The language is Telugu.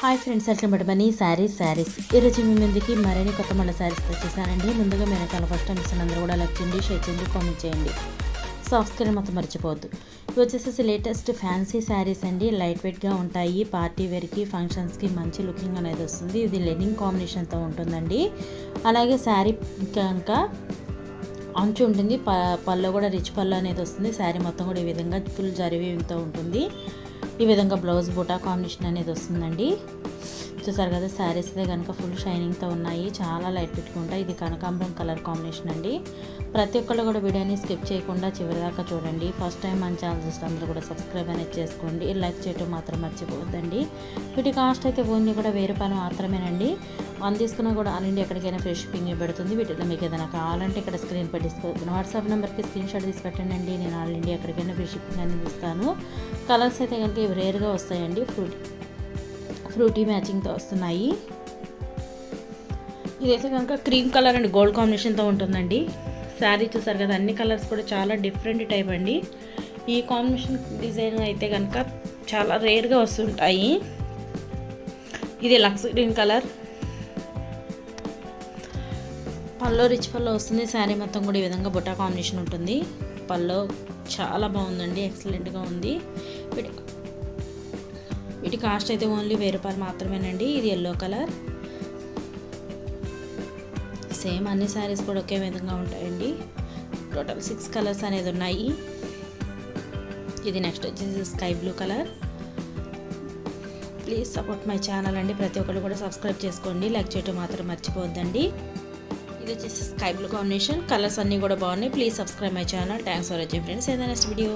Hi friends, welcome to money saris ఈరోజు మీ ముందుకి మరిన్ని కొత్త మళ్ళీ శారీస్ వచ్చేసానండి. ముందుగా మీరు చాలా ఫస్ట్ టైం ఇస్తున్న అందరూ కూడా లైక్ చేయండి, షేర్ చేయండి, కామెంట్ చేయండి, సబ్స్క్రైబ్ మాత్రం మర్చిపోవద్దు. ఇవి వచ్చేసి లేటెస్ట్ ఫ్యాన్సీ శారీస్ అండి. లైట్ వెయిట్గా ఉంటాయి. పార్టీ వేర్కి, ఫంక్షన్స్కి మంచి లుకింగ్ అనేది వస్తుంది. ఇది లెనిన్ కాంబినేషన్తో ఉంటుందండి. అలాగే శారీ ఇంకా అంచు ఉంటుంది, పళ్ళు కూడా రిచ్ పళ్ళు అనేది వస్తుంది. శారీ మొత్తం కూడా ఈ విధంగా ఫుల్ జరీతో ఉంటుంది. ఈ విధంగా బ్లౌజ్ బూటా కాంబినేషన్ అనేది వస్తుందండి. చూసారు కదా, శారీస్ కనుక ఫుల్ షైనింగ్తో ఉన్నాయి. చాలా లైట్ పెట్టుకుంటాయి. ఇది కనకాంబరం కలర్ కాంబినేషన్ అండి. ప్రతి ఒక్కళ్ళు కూడా వీడియోని స్కిప్ చేయకుండా చివరి దాకా చూడండి. ఫస్ట్ టైం మన ఛానల్ చూస్తే అందరూ కూడా సబ్స్క్రైబ్ అనేది చేసుకోండి. లైక్ చేయటం మాత్రం మర్చిపోవద్దండి. వీటి కాస్ట్ అయితే ఓన్లీ కూడా ₹1000 మాత్రమేనండి. మనం తీసుకున్నా కూడా ఆల్ ఇండియా ఎక్కడికైనా ఫ్రీ షిప్పింగ్ పెడుతుంది. వీటిలో మీకు ఏదైనా కావాలంటే ఇక్కడ స్క్రీన్ పై తీసుకోవచ్చు. వాట్సాప్ నెంబర్కి స్క్రీన్ షాట్ తీసి పెట్టండి. నేను ఆల్ ఇండియా ఎక్కడికైనా ఫ్రీ షిప్పింగ్ అనేది ఇస్తాను. కలర్స్ అయితే కనుక ఇవి రేర్గా వస్తాయండి. ఫ్రూటీ మ్యాచింగ్తో వస్తున్నాయి. ఇదైతే కనుక క్రీమ్ కలర్ అండ్ గోల్డ్ కాంబినేషన్తో ఉంటుందండి. శారీ చూసారు కదా, అన్ని కలర్స్ కూడా చాలా డిఫరెంట్ టైప్ అండి. ఈ కాంబినేషన్ డిజైన్ అయితే కనుక చాలా రేర్గా వస్తుంటాయి. ఇది లక్స్ గ్రీన్ కలర్, పల్లో రిచ్ పల్లో వస్తుంది. శారీ మొత్తం కూడా ఈ విధంగా బుట్టా కాంబినేషన్ ఉంటుంది. పల్లో చాలా బాగుందండి, ఎక్సలెంట్గా ఉంది. వీటి కాస్ట్ అయితే ఓన్లీ ₹1000 మాత్రమేనండి. ఇది ఎల్లో కలర్. సేమ్ అన్ని శారీస్ కూడా ఒకే విధంగా ఉంటాయండి. టోటల్ 6 కలర్స్ అనేది ఉన్నాయి. ఇది నెక్స్ట్ వచ్చేసి sky blue colour. Please support my channel అండి. ప్రతి ఒక్కరు కూడా సబ్స్క్రైబ్ చేసుకోండి, లైక్ చేయటం మాత్రం మర్చిపోవద్దండి. ఇది వచ్చేసి స్కై బ్లూ కాంబినేషన్. కలర్స్ అన్నీ కూడా బాగున్నాయి. Please subscribe my channel. Thanks for watching friends. ఏదైనా నెక్స్ట్ వీడియో.